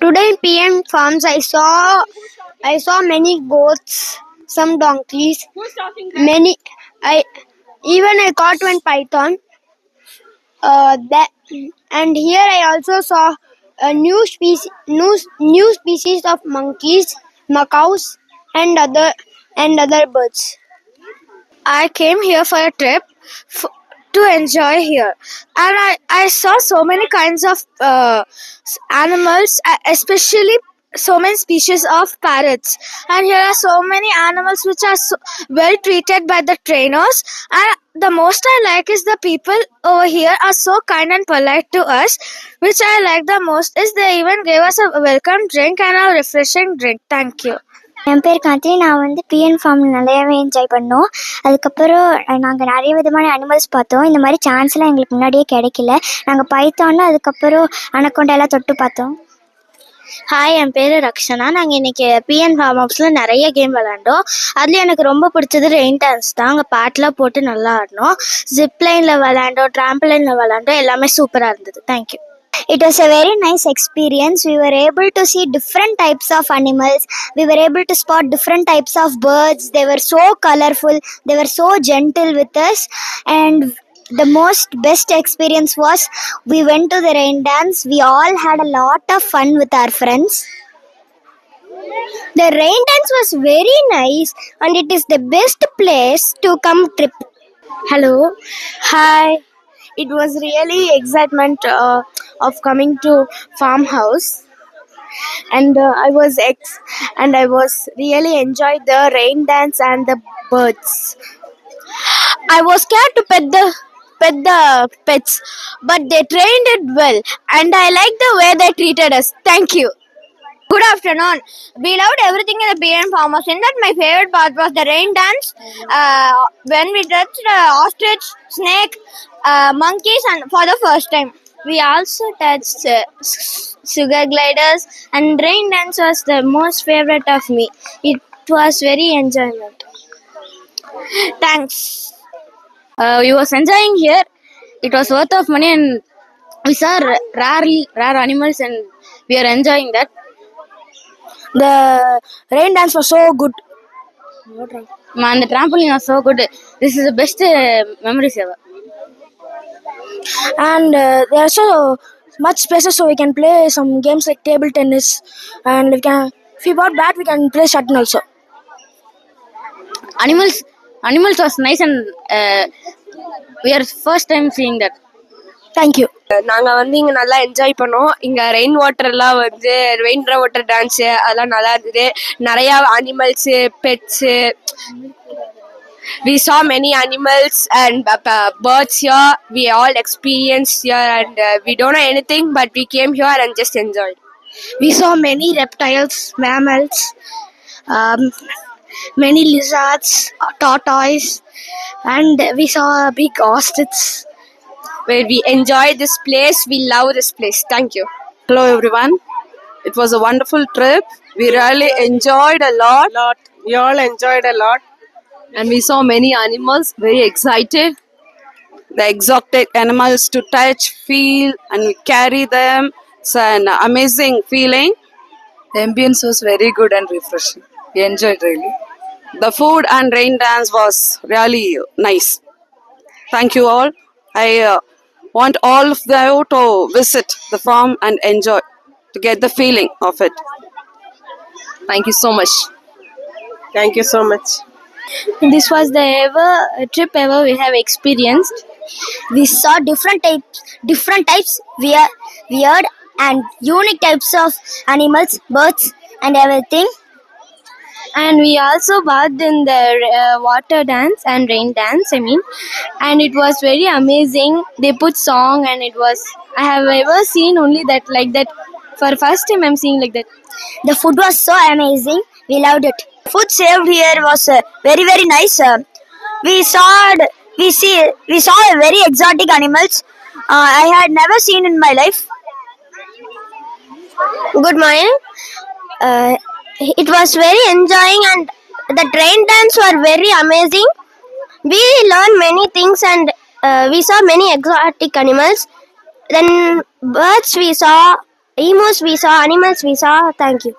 Today in PM Farms, I saw many goats, some donkeys, many. I caught one python. That and here I also saw a new species of monkeys, macaws, and other birds. I came here for a trip to enjoy here, and I saw so many kinds of animals, especially so many species of parrots. And here are so many animals which are well treated by the trainers. And the most I like is the people over here are so kind and polite to us. Which I like the most is they even gave us a welcome drink and a refreshing drink. Thank you. என் பேர் காந்தி. நான் வந்து PN ஃபார்மில் நிறையாவே enjoy பண்ணோம். அதுக்கப்புறம் நாங்கள் நிறைய விதமான அனிமல்ஸ் பார்த்தோம். இந்த மாதிரி சான்ஸ்லாம் எங்களுக்கு முன்னாடியே கிடைக்கல. நாங்கள் பைத்தான்னு அதுக்கப்புறம் அனக்கொண்டெல்லாம் தொட்டு பார்த்தோம். ஹாய், என் பேர் ரக்ஷனா. நாங்கள் இன்றைக்கி பிஎன் ஃபார்ம் ஹவுஸில் நிறைய கேம் விளாண்டோம். அதில் எனக்கு ரொம்ப பிடிச்சது ரெயின் டான்ஸ் தான். அங்கே பாட்டெலாம் போட்டு நல்லா ஆடினோம். ஜிப்லைனில் விளாண்டோம், ட்ராம்பலைனில் விளாண்டோம். எல்லாமே சூப்பராக இருந்தது. Thank you. It was a very nice experience. We were able to see different types of animals. We were able to spot different types of birds. They were so colorful. They were so gentle with us. And the best experience was we went to the rain dance. We all had a lot of fun with our friends. The rain dance was very nice, and it is the best place to come trip. Hello. Hi. It was really excitement of coming to farmhouse, and I was really enjoyed the rain dance and the birds. I was scared to pet the pets, but they trained it well, and I like the way they treated us. Thank you. Good afternoon. We loved everything in the PM Farmers. In that, my favorite part was the rain dance. When we touched ostrich, snake, monkeys, and for the first time. We also touched sugar gliders, and rain dance was the most favorite of me. It was very enjoyment. Thanks. We was enjoying here. It was worth of money, and we saw rare animals, and we are enjoying that. The rain dance was so good. Man, the trampoline was so good. This is the best memories ever. And there are so much spaces, so we can play some games like table tennis, and if we bought bat, we can play shuttle also. Animals was nice, and we are first time seeing that. Thank you. நாங்கள் வந்து இங்கே நல்லா enjoy பண்ணோம். இங்கே rain வாட்டர்லாம் வந்து rain water dance அதெல்லாம் நல்லா இருந்தது. நிறையா animals, beds. We saw many animals and birds here. We all experienced here, and we don't know anything, but we came here and just enjoyed. We saw many reptiles, mammals, many lizards, tortoise, and we saw a big ostrich. Where we enjoyed this place. We love this place. Thank you. Hello everyone. It was a wonderful trip. We really enjoyed a lot. We all enjoyed a lot. And we saw many animals, very excited. The exotic animals to touch, feel, and we carry them. It's an amazing feeling. The ambience was very good and refreshing. We enjoyed really. The food and rain dance was really nice. Thank you all. I want all of you to visit the farm and enjoy, to get the feeling of it. Thank you so much. Thank you so much. This was the trip ever we have experienced. We saw different types, weird and unique types of animals, birds, and everything. And we also bathed in the water dance and rain dance, and it was very amazing. They put song, and I have ever seen only that like that. For first time I'm seeing like that. The food was so amazing. We loved it. Food served here was very, very nice. We saw very exotic animals I had never seen in my life. Good morning. It was very enjoying, and the train dance were very amazing. We learned many things, and we saw many exotic animals. Then birds we saw Emus we saw, animals we saw. Thank you.